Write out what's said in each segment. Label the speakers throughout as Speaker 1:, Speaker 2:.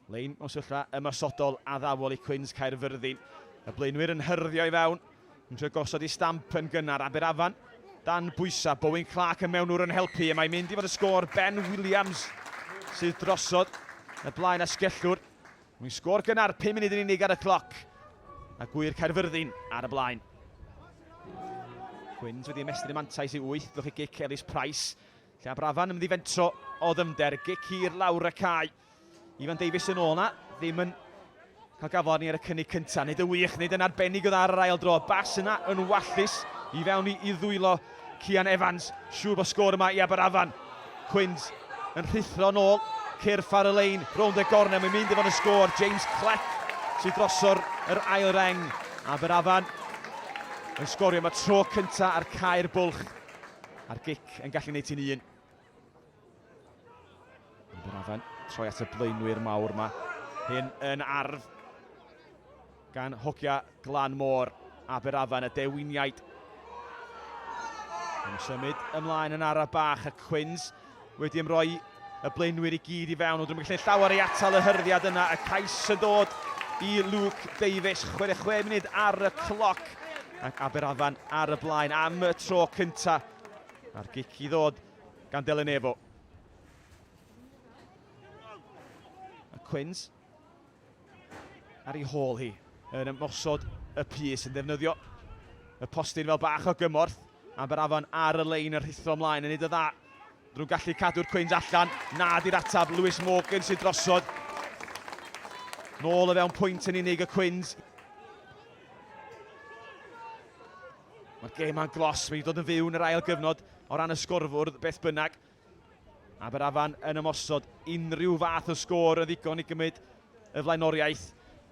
Speaker 1: Lein mewn sefyllfa ymosodol addawol i Cwins Caerfyrddin. Y blaenwyr yn hyrddio i fewn. Yn trio gosod i stamp yn gynnar Aberafan. Dan bwysa, Bowen Clark yn mewnwr yn helpu. Mae'n mynd i fod y sgôr Ben Williams sydd drosod y blaen a sgellwr. Mae'n sgôr gynnar, 5 munud yn unig ar y cloc. A gwir Caerfyrddin ar y blaen. Quins wedi ymestyn y mantais i 8, ddwch i gic Ellis Price. Lle Aberafan yn mynd i fentro o ddyfnder, gic hir lawr y cae. Ifan Davies yn ôl na, ddim yn cael gafod ni ar y cynnig cyntaf. Nid y wych, nid yn arbennig o dda ar yr ail dro. Bas yna yn wallus i fewn i ddwylo Cian Evans. Siŵr bod sgôr yma i Aberafan. Quins yn rhithro nôl, cyrff ar y lein, rownd y gornel, mae'n mynd i fod y sgôr. James Cleck sydd drosor yr ail reng. Aberafan yn sgorio yma tro cyntaf ar cae'r bwlch. A'r gic yn gallu gwneud ti'n un. Aberafan troi at y blaenwyr mawr yma. Hyn yn arf gan hogia Glan Môr. Aberafan y dewiniaid. Yn symud ymlaen yn ara bach, y Quins wedi ymroi y blaenwyr i gyd i fewn. Dwi'n gallu llawer i atal y hyrdiad yna. Y cais yn dod i Luke Davies. 6 munud ar y cloc. Ac Aberafan ar y blaen am y tro cynta. A'r gic i ddod gan Delenefo. Y Quins ar ei hôl hi yn ymosod y pys yn ddefnyddio y postyn fel bach o gymorth. Aberafan ar y lein yn rhithro ymlaen yn nid y dda. Drwy'n gallu cadw'r Quins allan. Na di'r atab, Lewis Morgan sydd drosod. Nôl o fewn pwynt yn unig y Quins. Mae'r gêm a'n glos, mae'n dod yn fyw yn yr ail gyfnod o ran y sgorfwrdd, beth bynnag. Aberafan yn ymosod, unrhyw fath o sgôr yn ddigon i gymryd y flaenoriaeth.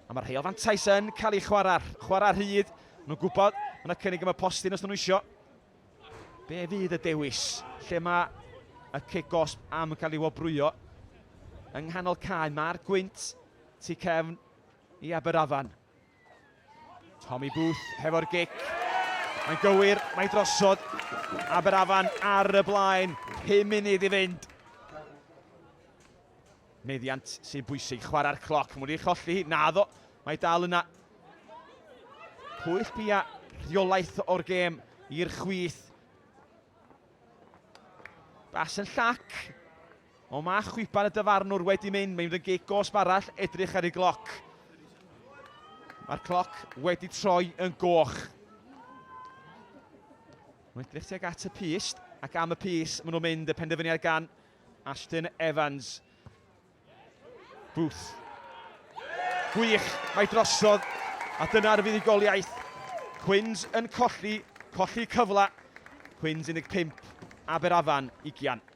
Speaker 1: A mae'r rheol fantais yn cael ei chwarae rhyd. Nhw'n gwybod, mae'n cynnig am y postyn os nhw'n eisiau. Be fydd y dewis? Lle mae y kick-off am cael ei wobrwyo? Yng nghanol cae, mae'r gwynt tu cefn i Aberafan. Tommy Booth hefo'r gic. Mae'n gywir, mae'n drosod. Aberafan ar y blaen, 5 munud i fynd. Meddiant sy'n bwysig, chwarae'r cloc. Mwyn i'n cholli, naddo, mae dal yna. Pwyll bia rheolaeth o'r gêm i'r chwith. Bas yn llac. O mae chwipan y dyfarnwr wedi mynd, mae'n mynd yn gic gosb arall, edrych ar ei gloc. Mae'r cloc wedi troi yn goch. Mae'n edrych tuag at y pys, ac am y pys maen nhw'n mynd y penderfyniad gan Ashton Evans. Booth. Gwych, mae drosodd, a dyna'r fuddugoliaeth. Quins yn colli cyfla. Quins 15, Aberafan 20.